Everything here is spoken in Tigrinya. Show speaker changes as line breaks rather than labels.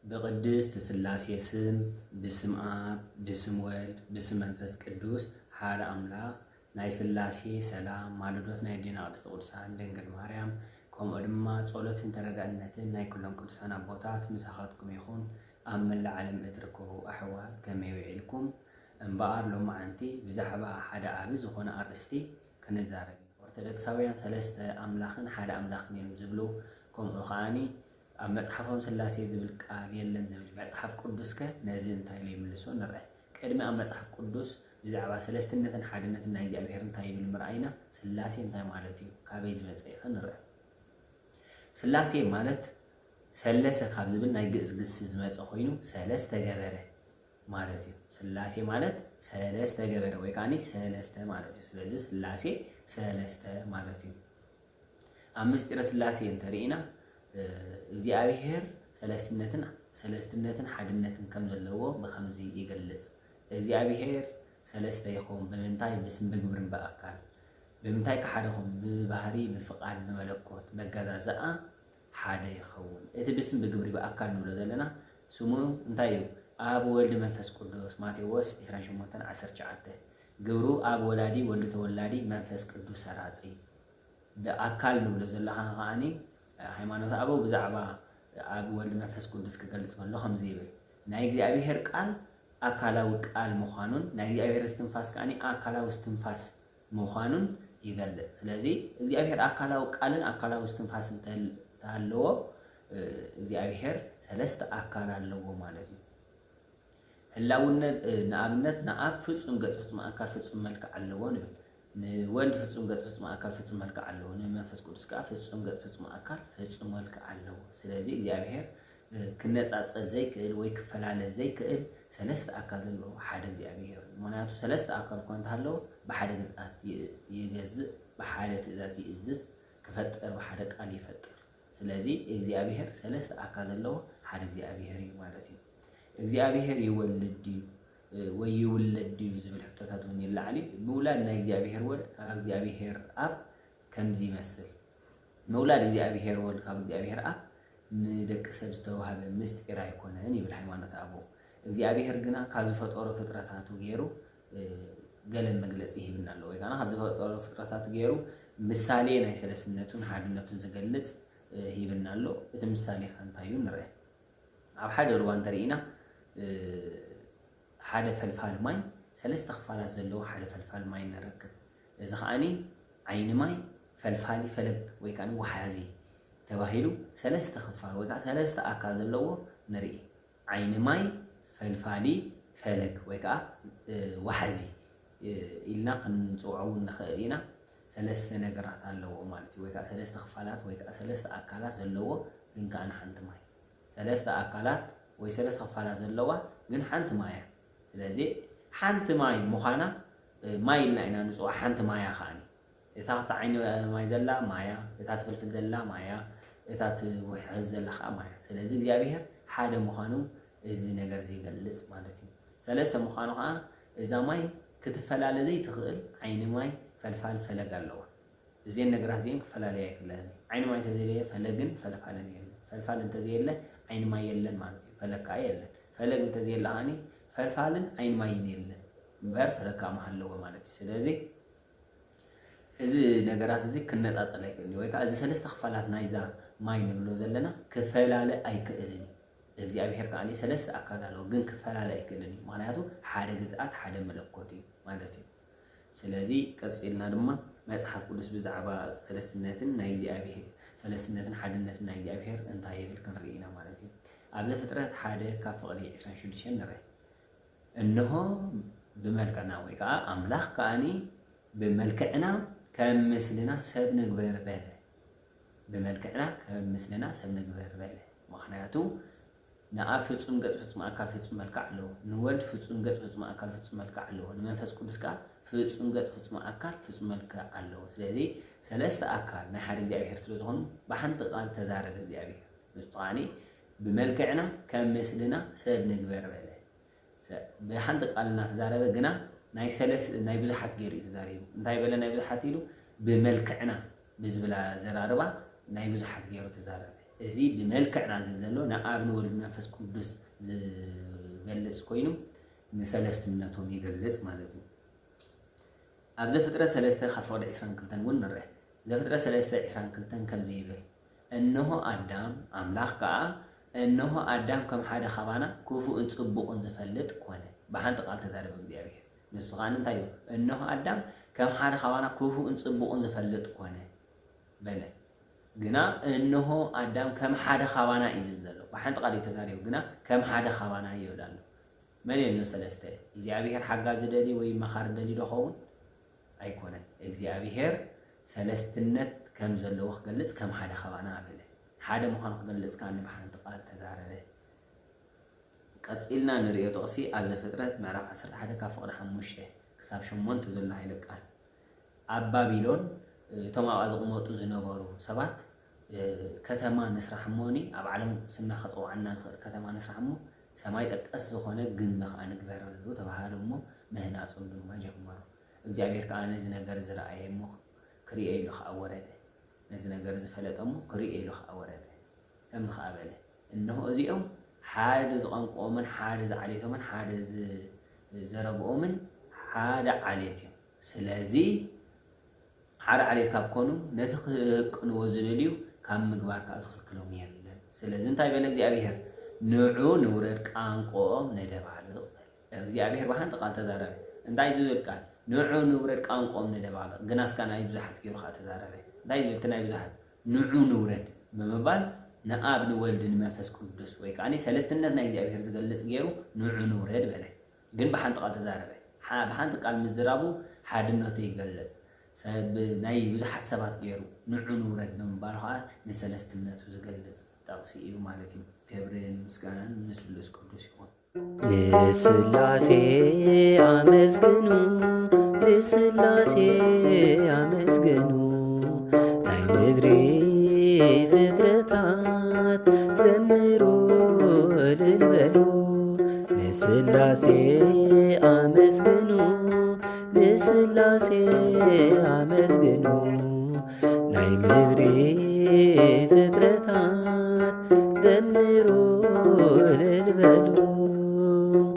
بقدست سلاسي سم بسم آب بسم ولد بسم منفس قدوس حال أملاخ ناي سلاسي سلام مالدوت ناي دينا قدست قدسان دنگل مريم كوم أدما صولت تردأنتن ناي كلهم قدسان أبوتات مساخاتكم يخون أمن العالم اتركوا أحوات كما يوعيلكم انبار لما أنتي بزحبا حدا أبز وخونا أرستي كنزاربي ورتدكساويان سلست أملاخن حدا أملاخن يمزبلو كوم أخاني أما مصحفهم سلاسي زبل قال يلن زبل مصحف قدسك نازين تايلي ملسو نرى قدمي أما مصحف قدس بزعبا سلستنتن حادنتن ناي እግዚአብሔርን ታይ ብል ምርአይና ስላሴ እንታይ ማለት እዩ ካበይ ዝመጽእ ንርአ ስላሴ ማለት ሰለሰ ካብ ዝብል ናይ ግዕዝ ግስ ዝመጽእ ኮይኑ ሰለስተ ገበረ ማለት እዩ ስላሴ ማለት ሰለስተ ገበረ ወይ ካኒ ሰለስተ ማለት እዩ ስለዚ ስላሴ ሰለስተ ማለት እዩ አምስጢረ ስላሴ እንተሪኢና እግዚአብሔር ሰለስትነትን ሓድነትን ከም ዘለዎ በከምዚ ይገልጽ እግዚአብሔር ሰለስተ ይኹም በመንታይ በስም በግብርን በአካል በመንታይ ከሓደኹም በባህሪ በፍቃድ በመለኮት መገዛዛአ ሓደ ይኸውን እቲ በስም በግብሪ በአካል ንብሎ ዘለና ስሙ እንታይ እዩ አብ ወልድ መንፈስ ቅዱስ ማቴዎስ 28:19 ግብሩ አብ ወላዲ ወልድ ተወላዲ መንፈስ ቅዱስ ሰራጺ በአካል ንብሎ ዘለኻ ኸአኒ ሃይማኖት አበው ብዛዕባ አብ ወልድ መንፈስ ቅዱስ ክገልጽ ከሎ ከምዚ ይብል ናይ እግዚአብሔር ቃል አካላዊ ቃል መዃኑን ናይ እግዚአብሔር እስትንፋስ ካኒ አካላዊ እስትንፋስ መዃኑን ይገልጽ ስለዚ እግዚአብሔር አካላዊ ቃልን አካላዊ እስትንፋስን ታለዎ እግዚአብሔር ሰለስተ አካል አለዎ ማለት ነው ህላውነት ንአብነት ንአብ ፍጹም ገጽ ፍጹም አካል ፍጹም መልክዕ አለዎ ንብል ንወልድ ፍጹም ገጽ ፍጹም አካል ፍጹም መልክዕ አለዎ ንመንፈስ ቅዱስ ካ ፍጹም ገጽ ፍጹም አካል ፍጹም መልክዕ አለዎ ስለዚ እግዚአብሔር ክነጻጸል ዘይክእል ወይ ክፈላለ ዘይክእል ሰለስተ አካል ዘለዎ ሓደ እግዚአብሔር ምክንያቱ ሰለስተ አካል እኳ እንተሃለዎ ብሓደ ግዝአት ይገዝእ ብሓደ ትእዛዝ ይእዝዝ ክፈጥር ብሓደ ቃል ይፈጥር ስለዚ እግዚአብሔር ሰለስተ አካል ዘለዎ ሓደ እግዚአብሔር እዩ ማለት እዩ እግዚአብሔር ይወልድ እዩ ወይ ይውለድ እዩ ዝብል ሕቶታት እውን ይላዓሊ ምውላድ ናይ እግዚአብሔር ወልድ ካብ እግዚአብሔር አብ ከምዚ ይመስል ምውላድ እግዚአብሔር ወልድ ካብ እግዚአብሔር አብ ንደቂ ሰብ ዝተዋህበ ምስጢር አይኮነን ይብል ሃይማኖት አቦ እግዚአብሔር ግና ካብ ዝፈጠሮ ፍጥረታቱ ገይሩ ገለ መግለጽ ይህብና ኣሎ ወይ ካና ካብ ዝፈጠሮ ፍጥረታቱ ገይሩ ምሳሌ ናይ ሰለስትነቱን ሓድነቱን ዝገልጽ ይህብና ኣሎ እቲ ምሳሌ ከንታዩ ንርአ ኣብ ሓደ ሩባ እንተሪኢና ሓደ ፈልፋል ማይ ሰለስተ ክፋላት ዘለዎ ሓደ ፈልፋል ማይ ንረክብ እዚ ኸኣኒ ዓይኒ ማይ ፈልፋሊ ፈለግ ወይ ካኒ ወሓዚ ተባሂሉ ሰለስተ ክፋል ወይ ከዓ ሰለስተ አካል ዘለዎ ንርኢ ዓይኒ ማይ ፈልፋሊ ፈለግ ወይ ከዓ ወሓዚ ኢልና ክንጽውዖ ንኽእል ኢና ሰለስተ ነገራት ኣለዎ ማለት እዩ ወይ ከዓ ሰለስተ ክፋላት ወይ ከዓ ሰለስተ አካላት ዘለዎ ግን ከዓ ሓንቲ ማይ ሰለስተ አካላት ወይ ሰለስተ ክፋላት ዘለዋ ግን ሓንቲ ማያ ስለዚ ሓንቲ ማይ ምዃና ማይ ኢልና ኢና ንጽውዓ ሓንቲ ማያ ኸኣኒ እታ ኣብታ ዓይኒ ማይ ዘላ ማያ እታ ትፍልፍል ዘላ ማያ እታ ትውሕዝ ዘላ ኸኣ ማያ ስለዚ እግዚአብሔር ሓደ ምዃኑ እዚ ነገር ይገልጽ ማለት እዩ ሰለስተ ምዃኑ ኸኣ እዛ ማይ ክትፈላለ ዘይትኽእል ዓይኒ ማይ ፈልፋል ፈለግ ኣለዋ እዚአን ነገራት እዚአን ክፈላለያ ኣይክእለን ዓይኒ ማይ እንተዘየለ ፈለግን ፈልፋልን የለን ፈልፋል እንተዘየለ ዓይኒ ማይ የለን ማለት እዩ ፈለግ ከዓ የለን ፈለግ እንተዘየለ ኸኣኒ ፈልፋልን ዓይኒ ማይን የለን እምበር ፈለግ ከዓ ኣለዎ ማለት እዩ ስለዚ እዚ ነገራት እዚ ክነጻጸል ኣይክእልን ወይ ከዓ እዚ ሰለስተ ክፋላት ናይዛ ማይ ንብሎ ዘለና ክፈላለ ኣይክእልን እግዚአብሔር ከዓኒ ሰለስተ አካል ኣለዎ ግን ክፈላለ ኣይክእልን ምክንያቱ ሓደ ግዝአት ሓደ መለኮት እዩ ማለት እዩ ስለዚ ቀፂልና ድማ መጽሓፍ ቅዱስ ብዛዕባ ሰለስትነትን ናይ እግዚአብሔር ሰለስትነትን ሓድነትን ናይ እግዚአብሔር እንታይ ይብል ክንርኢ ኢና ማለት እዩ ኣብ ዘፍጥረት ሓደ ካብ ፍቕዲ 26 ንርአ እነሆ ብመልክዕና ወይ ከዓ ኣምላኽ ከዓኒ ብመልክዕና ከም ምስልና ሰብ ንግበር በለ بملكنا كمثلنا سبنجبر بله مخنياتو نعرف فتصم قط فتصم أكل فتصم ملك علو نولد فتصم قط فتصم أكل فتصم ملك علو نمنفس كودس كات فتصم قط فتصم أكل فتصم ملك علو سلذي ثلاثة أكل نحر زعبير تلوزهم بحنت قال تزارب زعبير مستعني بملكنا كمثلنا سبنجبر بله بحنت قال الناس تزارب جنا ناي سلس ناي بزحت جري تزارب نتاي بلا ناي بزحت يلو بملكنا بزبلا زراربا ناي بزحت جيرو تزارب እዚ ብመልክዕና ዘሎ ንአብ ንወልድ መንፈስ ቅዱስ ዝገልጽ ኮይኑ ንሰለስትነቶም ይገልጽ ማለት እዩ ኣብ ዘፍጥረት 3:22 እውን ንርአ ዘፍጥረት 3:22 ከምዚ ይብል እነሆ አዳም አምላኽ ከዓ እነሆ አዳም ከም ሓደ ኸባና ክፉእን ጽቡቕን ዝፈልጥ ኮነ ብሓንቲ ቃል ተዛረበ እግዚአብሔር ንሱ ከዓ እንታይ እዩ እነሆ አዳም ከም ሓደ ኸባና ክፉእን ጽቡቕን ዝፈልጥ ኮነ በለ ግና እነሆ አዳም ከም ሓደ ኸባና እዩ ዝብል ዘሎ ብሓንቲ ቃል ተዛሪቡ ግና ከም ሓደ ኸባና ይብል ኣሎ መን ሰለስተ እግዚአብሔር ሓጋዝ ደሊ ወይ መኻር ደሊ ደኸውን ኣይኮነን እግዚአብሔር ሰለስትነት ከም ዘለዎ ክገልጽ ከም ሓደ ኸባና በለ ሓደ ምዃኑ ክገልጽ ከዓ ብሓንቲ ቃል ተዛረበ ቀፂልና ንሪኦ ጥቕሲ ኣብ ዘፍጥረት ምዕራፍ 11 ካብ ፍቕዲ 5 ክሳብ 8 ዘሎ ሃይለ ቃል ኣብ ባቢሎን እቶም ኣብኣ ዝቕመጡ ዝነበሩ ሰባት ከተማ ንስራሕ እሞኒ ኣብ ዓለም ስና ከፅውዓና ዝኽእል ከተማ ንስራሕ እሞ ሰማይ ጠቀስ ዝኾነ ግንቢ ከዓ ንግበረሉ ተባሃሉ እሞ ምህናፆም ድማ ጀመሩ እግዚአብሔር ከዓ ነዚ ነገር ዝረኣየ እሞ ክሪኦ ኢሉ ከዓ ወረደ ነዚ ነገር ዝፈለጠ እሞ ክሪኦ ኢሉ ከዓ ወረደ ከምዚ ከዓ በለ እነሆ እዚኦም ሓደ ዝቋንቆምን ሓደ ዝዓሌቶምን ሓደ ዝዘረብኦምን ሓደ ዓሌት እዮም ስለዚ ሓደ ዓሌት ካብ ኮኑ ነቲ ክቅንዎ ዝደልዩ ካብ ምግባር ከዓ ዝኽልክሎም የለን ስለዚ እንታይ በለ እግዚአብሔር ንዑ ንውረድ ቋንቆኦም ነደባልቕ እግዚአብሔር ብሓንቲ ቃል ተዛረበ እንታይ ዝብል ቃል ንዑ ንውረድ ቋንቆኦም ነደባልቕ ግናስካ ናይ ብዙሓት ገይሩ ከዓ ተዛረበ እንታይ ዝብል እቲ ናይ ብዙሓት ንዑ ንውረድ ብምባል ንአብ ንወልድ ንመንፈስ ቅዱስ ወይ ከዓ ሰለስትነት ናይ እግዚአብሔር ዝገልጽ ገይሩ ንዑ ንውረድ በለ ግን ብሓንቲ ቃል ተዛረበ ብሓንቲ ቃል ምዝራቡ ሓድነቱ ይገልጽ ሰብ ናይ ብዙሓት ሰባት ገይሩ ንዑ ንውረድ ብምባል ከዓ ንሰለስትነቱ ዝገልጽ ጠቕሲ እዩ ማለት እዩ ክብርን ምስጋናን ንስሉስ ቅዱስ ይኹን ንስላሴ አመስግኑ ንስላሴ አመስግኑ ናይ ምድሪ ፍጥረታት ዘምሩ እልል በሉ ንስላሴ አመስግኑ ንስላሴ አመስግኑ ናይ ምድሪ